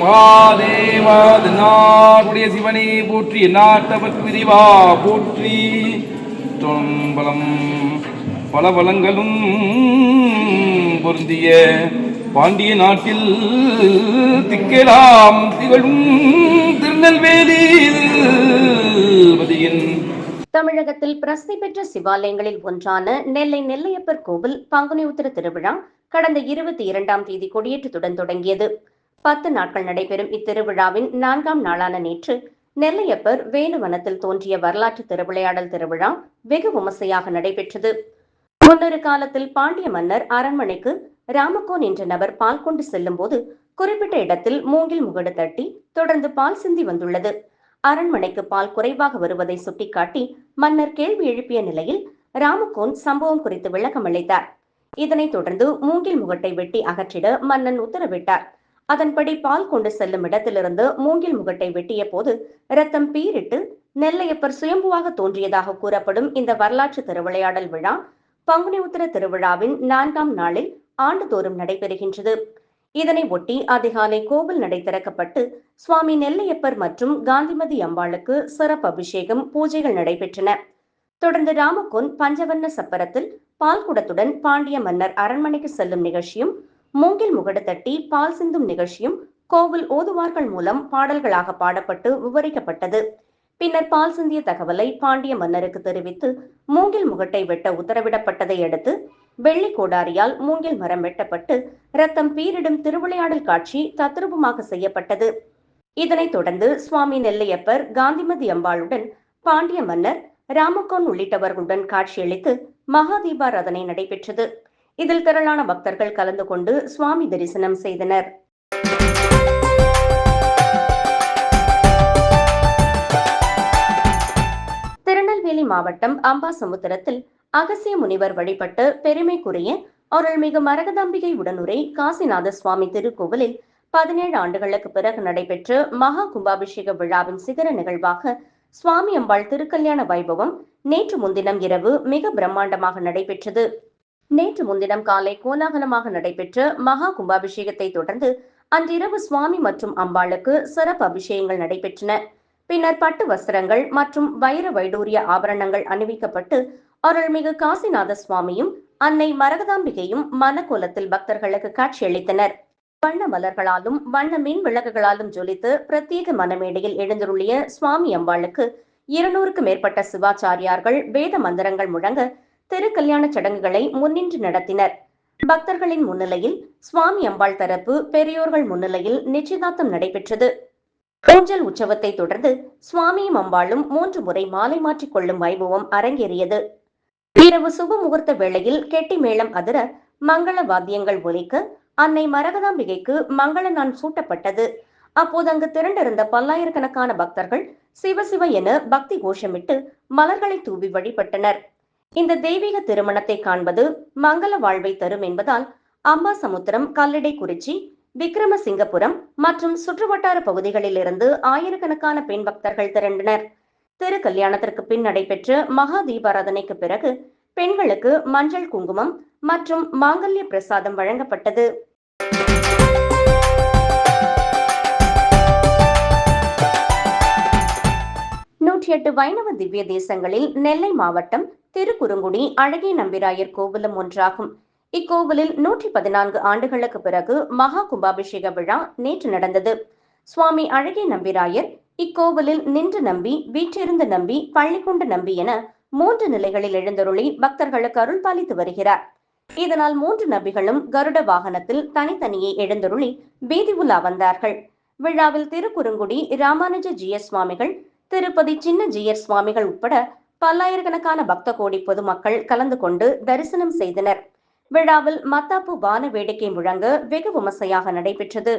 மகாதேவா நாடுடைய சிவனே போற்றி நாட்டவர்க்கு விரிவா போற்றி பலம் பல வளங்களும் பொருந்திய பாண்டிய நாட்டில் திக்கலாம் திகழும் திருநெல்வேலி தமிழகத்தில் பிரசித்தி பெற்ற சிவாலயங்களில் ஒன்றான நெல்லை நெல்லையப்பர் கோவில் பங்குனி உத்திர திருவிழா கடந்த 22ஆம் தேதி கொடியேற்றத்துடன் தொடங்கியது. 10 நாட்கள் நடைபெறும் இத்திருவிழாவின் 4ஆம் நாளான நேற்று நெல்லையப்பர் வேணுவனத்தில் தோன்றிய வரலாற்று திருவிளையாடல் திருவிழா வெகு விமர்சையாக நடைபெற்றது. முன்னொரு காலத்தில் பாண்டிய மன்னர் அரண்மனைக்கு ராமக்கோன் என்ற நபர் பால் கொண்டு செல்லும் போது குறிப்பிட்ட இடத்தில் மூங்கில் முகடு தட்டி தொடர்ந்து பால் சிந்தி வந்துள்ளது. அரண்மனைக்கு பால் குறைவாக வருவதை சுட்டிக்காட்டி மன்னர் கேள்வி எழுப்பிய நிலையில் ராமக்கோன் சம்பவம் குறித்து விளக்கம் அளித்தார். இதனைத் தொடர்ந்து மூங்கில் முகட்டை வெட்டி அகற்றிட மன்னன் உத்தரவிட்டார். அதன்படி பால் கொண்டு செல்லும் இடத்திலிருந்து மூங்கில் முகட்டை வெட்டிய போது ரத்தம் பீரிட்டு நெல்லையப்பர் சுயம்புவாக தோன்றியதாக கூறப்படும் இந்த வரலாற்று திருவிளையாடல் விழா பங்குனி உத்திர திருவிழாவின் 4ஆம் நாளில் ஆண்டுதோறும் நடைபெறுகின்றது. இதனை ஒட்டி அதிகாலை கோவில் நடை திறக்கப்பட்டு சுவாமி நெல்லையப்பர் மற்றும் காந்திமதி அம்பாளுக்கு சிறப்பு அபிஷேகம் பூஜைகள் நடைபெற்றன. தொடர்ந்து ராமக்கோன் பஞ்சவர்ண சப்பரத்தில் பால்குடத்துடன் பாண்டிய மன்னர் அரண்மனைக்கு செல்லும் நிகழ்ச்சியும் மூங்கில் முகடு தட்டி பால் சிந்தும் நிகழ்ச்சியும் கோவில் ஓதுவார்கள் மூலம் பாடல்களாக பாடப்பட்டு விவரிக்கப்பட்டது. பின்னர் பால் சிந்திய தகவலை பாண்டிய மன்னருக்கு தெரிவித்து மூங்கில் முகட்டை வெட்ட உத்தரவிடப்பட்டதை அடுத்து வெள்ளி கோடாரியால் மூங்கில் மரம் வெட்டப்பட்டு ரத்தம் பீரிடும் திருவிளையாடல் காட்சி தத்ரூபமாக செய்யப்பட்டது. இதனைத் தொடர்ந்து சுவாமி நெல்லையப்பர் காந்திமதி அம்பாளுடன் பாண்டிய மன்னர் ராமக்கோன் உள்ளிட்டவர்களுடன் காட்சியளித்து மகா தீபாராதனை நடைபெற்றது. இதில் திரளான பக்தர்கள் கலந்து கொண்டு சுவாமி தரிசனம் செய்தனர். திருநெல்வேலி மாவட்டம் அம்பாசமுத்திரத்தில் அகசிய முனிவர் வழிபட்டு பெருமைக்குரிய அருள்மிகு மரகதாம்பிகை உடனுரை காசிநாத சுவாமி திருக்கோவிலில் 17 ஆண்டுகளுக்கு பிறகு நடைபெற்ற மகா கும்பாபிஷேக விழாவின் சிகர நிகழ்வாக சுவாமி அம்பாள் திருக்கல்யாண வைபவம் நேற்று முன்தினம் இரவு மிக பிரம்மாண்டமாக நடைபெற்றது. நேற்று முன்தினம் காலை கோலாகலமாக நடைபெற்ற மகா கும்பாபிஷேகத்தை தொடர்ந்து அன்றிரவு சுவாமி மற்றும் அம்பாளுக்கு சிறப்பு அபிஷேகங்கள் நடைபெற்றன. பின்னர் பட்டு வஸ்திரங்கள் மற்றும் வைர வைடூரிய ஆபரணங்கள் அணிவிக்கப்பட்டு அருள்மிகு காசிநாத சுவாமியும் அன்னை மரகதாம்பிகையும் மனக்கோலத்தில் பக்தர்களுக்கு காட்சியளித்தனர். வண்ண மலர்களாலும் வண்ண மின் விளக்குகளாலும் ஜொலித்து பிரத்யேக மனமேடையில் எழுந்தருளிய சுவாமி அம்பாளுக்கு 200க்கும் மேற்பட்ட சிவாச்சாரியார்கள் வேத மந்திரங்கள் முழங்க திருக்கல்யாண சடங்குகளை முன்னின்று நடத்தினர். பக்தர்களின் முன்னிலையில் சுவாமி அம்பாள் தரப்பு பெரியோர்கள் முன்னிலையில் நிச்சயதார்த்தம் நடைபெற்றது. ஊஞ்சல் உற்சவத்தை தொடர்ந்து சுவாமியும் அம்பாளும் 3 முறை மாலை மாற்றிக் கொள்ளும் வைபவம் அரங்கேறியது. இரவு சுப முகூர்த்த வேளையில் கெட்டி மேளம் அதிர மங்கள வாத்தியங்கள் ஒலிக்க அன்னை மரகதாம்பிகைக்கு மங்கள நான் சூட்டப்பட்டது. அப்போது அங்கு திரண்டிருந்த பல்லாயிரக்கணக்கான பக்தர்கள் சிவசிவ என பக்தி கோஷமிட்டு மலர்களை தூவி வழிபட்டனர். இந்த தெய்வீக திருமணத்தை காண்பது மங்கள வாழ்வை தரும் என்பதால் அம்பாசமுத்திரம், கல்லடைக்குறிச்சி, விக்ரமசிங்கபுரம் மற்றும் சுற்றுவட்டார பகுதிகளில் இருந்து ஆயிரக்கணக்கான பெண் பக்தர்கள் திரண்டனர். திரு கல்யாணத்திற்கு பின் நடைபெற்ற மகா தீபாராதனைக்கு பிறகு பெண்களுக்கு மஞ்சள் குங்குமம் மற்றும் மாங்கல்ய பிரசாதம் வழங்கப்பட்டது. வைணவ திவ்ய தேசங்களில் நெல்லை மாவட்டம் திருக்குறுங்குடி அழகிய நம்பிராயர் கோவிலும் ஒன்றாகும். இக்கோவிலில் 114 ஆண்டுகளுக்கு பிறகு மகா கும்பாபிஷேக விழா நேற்று நடந்தது. சுவாமி அழகிய நம்பிராயர் இக்கோவிலில் நின்று நம்பி, வீற்றிருந்து நம்பி, பள்ளிக்கொண்டு நம்பி என 3 நிலைகளில் எழுந்தருளி பக்தர்களுக்கு அருள் பாலித்து வருகிறார். இதனால் 3 நபிகளும் கருட வாகனத்தில் தனித்தனியே எழுந்தருளி வீதி உலா வந்தார்கள். விழாவில் திருக்குறுங்குடி ராமானுஜ ஜியர் சுவாமிகள், திருப்பதி சின்ன ஜியர் சுவாமிகள் உட்பட பல்லாயிரக்கணக்கான பக்த கோடி பொதுமக்கள் கலந்து கொண்டு தரிசனம் செய்தனர். விழாவில் மத்தாப்பு வான வேடிக்கை முழங்க வெகு விமர்சையாக நடைபெற்றது.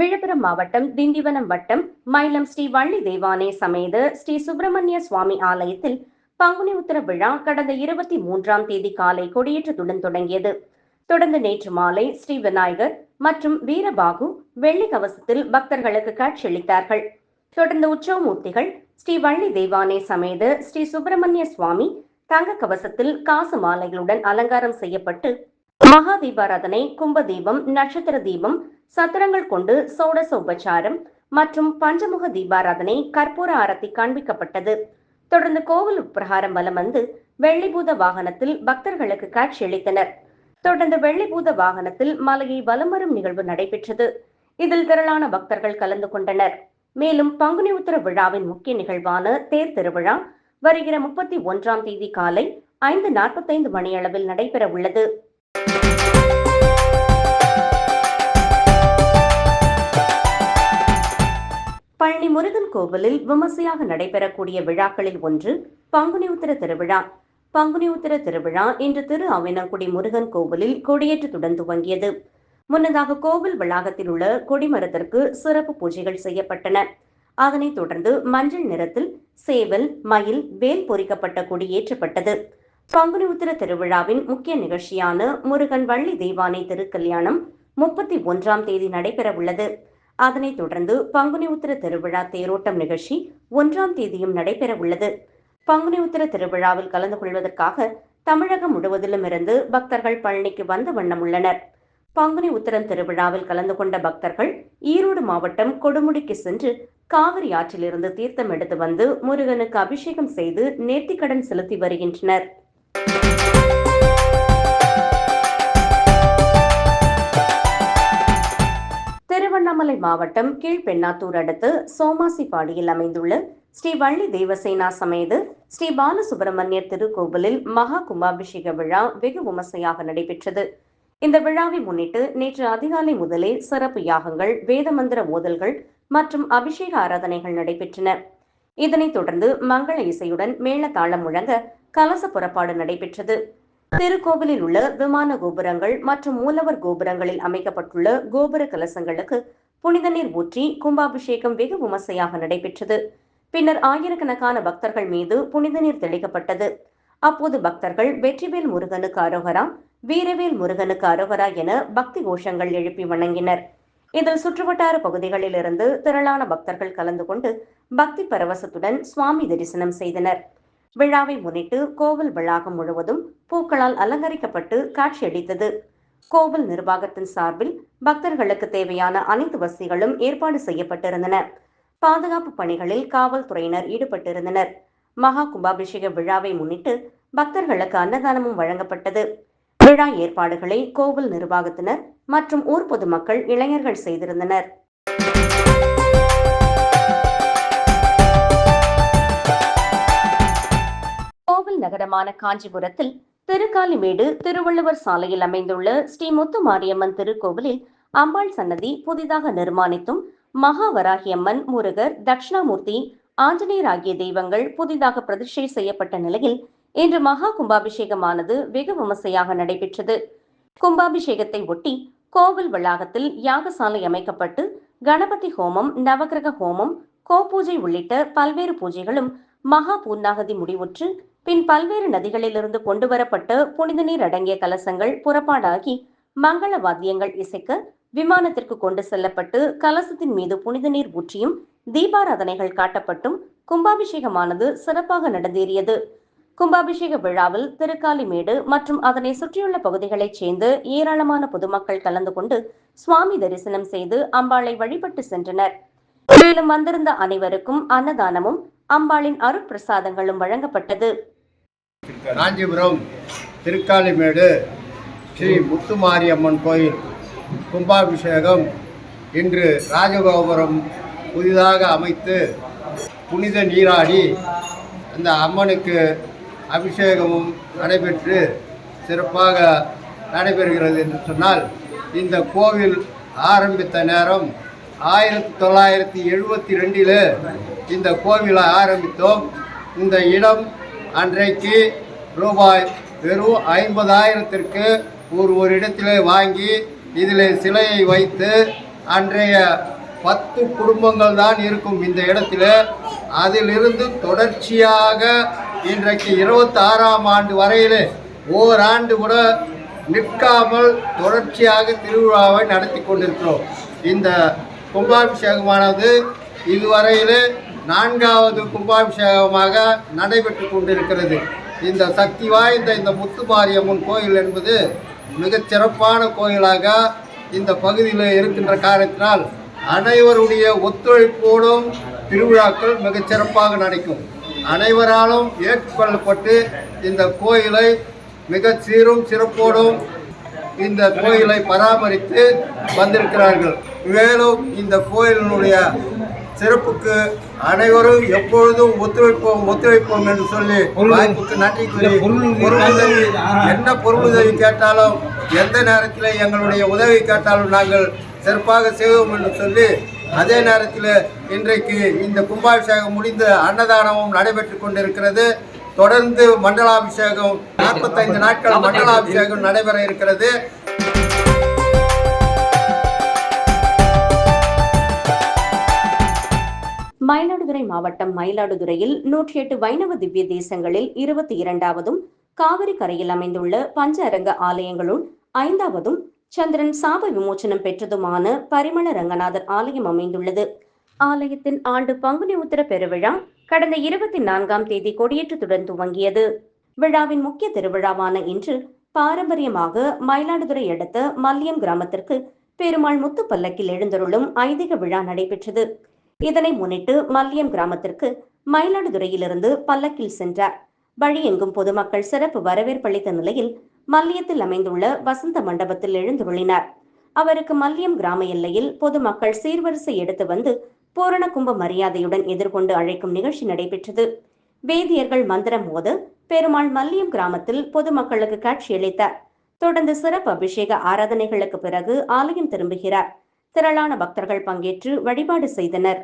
விழுப்புரம் மாவட்டம் திண்டிவனம் வட்டம் மயிலம் ஸ்ரீ வள்ளி தேவானை சமேத ஸ்ரீ சுப்பிரமணிய சுவாமி ஆலயத்தில் பங்குனி உத்திர விழா கடந்த 23ஆம் தேதி காலை கொடியேற்றத்துடன் தொடங்கியது. தொடர்ந்து நேற்று மாலை ஸ்ரீ விநாயகர் மற்றும் வீரபாகு வெள்ளி கவசத்தில் பக்தர்களுக்கு காட்சியளித்தார்கள். தொடர்ந்து உற்சவமூர்த்திகள் ஸ்ரீ வள்ளி தேவானை சமேத ஸ்ரீ சுப்பிரமணிய சுவாமி தங்க கவசத்தில் காசு மாலைகளுடன் அலங்காரம் செய்யப்பட்டு மகா தீபாராதனை, கும்ப தீபம், நட்சத்திர தீபம், சத்திரங்கள் கொண்டு சோடச உபச்சாரம் மற்றும் பஞ்சமுக தீபாராதனை, கற்பூர ஆரத்தி காண்பிக்கப்பட்டது. தொடர்ந்து கோவில் உட்பிரகாரம் வலம் வந்து வெள்ளிபூத வாகனத்தில் பக்தர்களுக்கு காட்சியளித்தனர். தொடர்ந்து வெள்ளிபூத வாகனத்தில் மலையை வலம் வரும் நிகழ்வு நடைபெற்றது. இதில் திரளான பக்தர்கள் கலந்து கொண்டனர். மேலும் பங்குனி உத்திர விழாவின் முக்கிய நிகழ்வான தேர் திருவிழா வருகிற 31ஆம் தேதி காலை 5:45 மணியளவில் நடைபெற உள்ளது. பழனி முருகன் கோவிலில் விமர்சையாக நடைபெறக்கூடிய விழாக்களில் ஒன்று பங்குனி உத்திர திருவிழா. பங்குனி உத்திர திருவிழா இன்று திரு ஆவினங்குடி முருகன் கோவிலில் கொடியேற்றத்துடன் துவங்கியது. முன்னதாக கோவில் வளாகத்தில் உள்ள கொடிமரத்திற்கு சிறப்பு பூஜைகள் செய்யப்பட்டன. அதனைத் தொடர்ந்து மஞ்சள் நிறத்தில் சேவல், மயில், வேல் பொறிக்கப்பட்ட கொடி ஏற்றப்பட்டது. பங்குனி உத்திர திருவிழாவின் முக்கிய நிகழ்ச்சியான முருகன் வள்ளி தெய்வானை திருக்கல்யாணம் 31ஆம் தேதி நடைபெற உள்ளது. அதனைத் தொடர்ந்து பங்குனி உத்திர திருவிழா தேரோட்டம் நிகழ்ச்சி 1ஆம் தேதியும் நடைபெற உள்ளது. பங்குனி உத்திர திருவிழாவில் கலந்து கொள்வதற்காக தமிழகம் முழுவதிலும் இருந்து பக்தர்கள் பழனிக்கு வந்த வண்ணம் உள்ளனர். பங்குனி உத்திரம் திருவிழாவில் கலந்து கொண்ட பக்தர்கள் ஈரோடு மாவட்டம் கொடுமுடிக்கு சென்று காவிரி ஆற்றிலிருந்து தீர்த்தம் எடுத்து வந்து முருகனுக்கு அபிஷேகம் செய்து நேர்த்திக்கடன் செலுத்தி வருகின்றனர். திருவண்ணாமலை மாவட்டம் கீழ்பெண்ணாத்தூர் அடுத்து சோமாசிப்பாடியில் அமைந்துள்ள ஸ்ரீ வள்ளி தேவசேனா சமேத ஸ்ரீ பாலசுப்பிரமணியர் திருக்கோவிலில் மகா கும்பாபிஷேக விழா வெகு விமர்சையாக நடைபெற்றது. இந்த விழாவை முன்னிட்டு நேற்று அதிகாலை முதலே சிறப்பு யாகங்கள், வேதமந்திர ஓதல்கள் மற்றும் அபிஷேக ஆராதனைகள் நடைபெற்றன. இதனைத் தொடர்ந்து மங்கள இசையுடன் மேளதாளம் முழங்க கலச புறப்பாடு நடைபெற்றது. திருக்கோவிலில் உள்ள விமான கோபுரங்கள் மற்றும் மூலவர் கோபுரங்களில் அமைக்கப்பட்டுள்ள கோபுர கலசங்களுக்கு புனித நீர் ஊற்றி கும்பாபிஷேகம் வெகு விமர்சையாக நடைபெற்றது. பின்னர் ஆயிரக்கணக்கான பக்தர்கள் மீது புனித நீர் தெளிக்கப்பட்டது. அப்போது பக்தர்கள் வெற்றிவேல் முருகனுக்கு அரோகரா, வீரவேல் முருகனுக்கு அரோகரா என பக்தி கோஷங்கள் எழுப்பி வணங்கினர். இதில் சுற்றுவட்டார பகுதிகளில் இருந்து திரளான பக்தர்கள் கலந்து கொண்டு பக்தி பரவசத்துடன் சுவாமி தரிசனம் செய்தனர். விழாவை முன்னிட்டு கோவில் வளாகம் முழுவதும் பூக்களால் அலங்கரிக்கப்பட்டு காட்சியளித்தது. கோவில் நிர்வாகத்தின் சார்பில் பக்தர்களுக்கு தேவையான அனைத்து வசதிகளும் ஏற்பாடு செய்யப்பட்டிருந்தன. பாதுகாப்பு பணிகளில் காவல்துறையினர் ஈடுபட்டிருந்தனர். மகா கும்பாபிஷேக விழாவை முன்னிட்டு பக்தர்களுக்கு அன்னதானமும் வழங்கப்பட்டது. விழா ஏற்பாடுகளை கோவில் நிர்வாகத்தினர் மற்றும் ஊர் பொதுமக்கள், இளைஞர்கள் செய்திருந்தனர். கோவில் நகரமான காஞ்சிபுரத்தில் திருக்காலிமேடு திருவள்ளுவர் சாலையில் அமைந்துள்ள ஸ்ரீ முத்துமாரியம்மன் திருக்கோவிலில் அம்பாள் சன்னதி புதிதாக நிர்மாணித்தும் மகாவராகியம்மன், முருகர், தட்சிணாமூர்த்தி, ஆஞ்சநேயர் ஆகிய தெய்வங்கள் புதிதாக பிரதிஷ்டை செய்யப்பட்ட நிலையில் இன்று மகா கும்பாபிஷேகமானது வெகு விமர்சையாக நடைபெற்றது. கும்பாபிஷேகத்தை ஒட்டி கோவில் வளாகத்தில் யாகசாலை அமைக்கப்பட்டு கணபதி ஹோமம், நவகிரக ஹோமம், கோபூஜை உள்ளிட்ட பல்வேறு பூஜைகளும் மகா பூர்ணாகதி முடிவுற்று பின் பல்வேறு நதிகளிலிருந்து கொண்டுவரப்பட்ட புனித நீர் அடங்கிய கலசங்கள் புறப்பாடாகி மங்கள வாத்தியங்கள் இசைக்க விமானத்திற்கு கொண்டு செல்லப்பட்டு கலசத்தின் மீது புனித நீர் ஊற்றியும் தீபாராதனைகள் காட்டப்பட்டும் கும்பாபிஷேகமானது சிறப்பாக நடந்தேறியது. கும்பாபிஷேக விழாவில் திருக்காலிமேடு மற்றும் அதனை சுற்றியுள்ள பகுதிகளைச் சேர்ந்த ஏராளமான பொதுமக்கள் கலந்து கொண்டு சுவாமி தரிசனம் செய்து அம்பாளை வழிபட்டு சென்றனர். மேலும் வந்திருந்த அனைவருக்கும் அன்னதானமும் அம்பாளின் அருட்பிரசாதங்களும் வழங்கப்பட்டது. காஞ்சிபுரம் திருக்காலிமேடு ஸ்ரீ முத்துமாரியம்மன் கோயில் கும்பாபிஷேகம் இன்று ராஜகோபுரம் புதிதாக அமைத்து புனித நீராடி அந்த அம்மனுக்கு அபிஷேகமும் நடைபெற்று சிறப்பாக நடைபெறுகிறது என்று சொன்னால், இந்த கோவில் ஆரம்பித்த நேரம் 1972 இந்த கோவிலை ஆரம்பித்தோம். இந்த இடம் அன்றைக்கு ரூபாய் வெறும் 50,000க்கு ஒரு இடத்திலே வாங்கி இதில் சிலையை வைத்து அன்றைய 10 குடும்பங்கள் தான் இருக்கும் இந்த இடத்துல. அதிலிருந்து தொடர்ச்சியாக இன்றைக்கு 26ஆம் ஆண்டு வரையிலே ஓராண்டு கூட நிற்காமல் தொடர்ச்சியாக திருவிழாவை நடத்தி கொண்டிருக்கிறோம். இந்த கும்பாபிஷேகமானது இதுவரையிலே 4வது கும்பாபிஷேகமாக நடைபெற்று கொண்டிருக்கிறது. இந்த சக்தி வாய்ந்த இந்த முத்துமாரியம்மன் கோயில் என்பது மிகச் சிறப்பான கோயிலாக இந்த பகுதியில் இருக்கின்ற காரணத்தினால் அனைவருடைய ஒத்துழைப்போடும் திருவிழாக்கள் மிகச் சிறப்பாக நடக்கும். அனைவராலும் ஏற்றுக்கொள்ளப்பட்டு இந்த கோயிலை மிக சீரும் சிறப்போடும் இந்த கோயிலை பராமரித்து வந்திருக்கிறார்கள். மேலும் இந்த கோயிலினுடைய சிறப்புக்கு அனைவரும் எப்பொழுதும் ஒத்துழைப்போம் என்று சொல்லி வாய்ப்புக்கு நன்றி கூறி பொருளுதவி என்ன பொருளுதவி கேட்டாலும் எந்த நேரத்தில் எங்களுடைய உதவி கேட்டாலும் நாங்கள் சிறப்பாக செய்வோம் என்று சொல்லி அதே நேரத்தில் இன்றைக்கு இந்த கும்பாபிஷேகம் முடிந்து அன்னதானமும் நடைபெற்று கொண்டிருக்கிறது. தொடர்ந்து மண்டலாபிஷேகம் 45 நாட்கள் மண்டலாபிஷேகம் நடைபெற இருக்கிறது. மயிலாடுதுறை மாவட்டம் மயிலாடுதுறையில் 108 வைணவ திவ்ய தேசங்களில் 22வதும் காவிரி கரையில் அமைந்துள்ள பஞ்ச அரங்க ஆலயங்களுள் 5வதும் சந்திரன் சாப விமோச்சனம் பெற்றதுமான பரிமள ரங்கநாதர் ஆலயம் அமைந்துள்ளது. ஆலயத்தின் ஆண்டு பங்குனி உத்திர பெருவிழா கடந்த 24ஆம் தேதி கொடியேற்றத்துடன் துவங்கியது. விழாவின் முக்கிய திருவிழாவான இன்று பாரம்பரியமாக மயிலாடுதுறை அடுத்த மல்லியம் கிராமத்திற்கு பெருமாள் முத்து பல்லக்கில் எழுந்தருளும் ஐதீக விழா நடைபெற்றது. இதனை முன்னிட்டு மல்லியம் கிராமத்திற்கு மயிலாடுதுறையிலிருந்து பல்லக்கில் சென்றார். வழியெங்கும் பொதுமக்கள் சிறப்பு வரவேற்பளித்த நிலையில் மல்லியத்தில் அமைந்துள்ள வசந்த மண்டபத்தில் எழுந்தருளினார். அவருக்கு மல்லியம் கிராம எல்லையில் பொதுமக்கள் சீர்வரிசை எடுத்து வந்து பூரண கும்ப மரியாதையுடன் எதிர்கொண்டு அழைக்கும் நிகழ்ச்சி நடைபெற்றது. வேதியர்கள் மந்திரம் மோத பெருமாள் மல்லியம் கிராமத்தில் பொதுமக்களுக்கு காட்சியளித்தார். தொடர்ந்து சிறப்பு அபிஷேக ஆராதனைகளுக்கு பிறகு ஆலயம் திரும்புகிறார். திரளான பக்தர்கள் பங்கேற்று வழிபாடு செய்தனர்.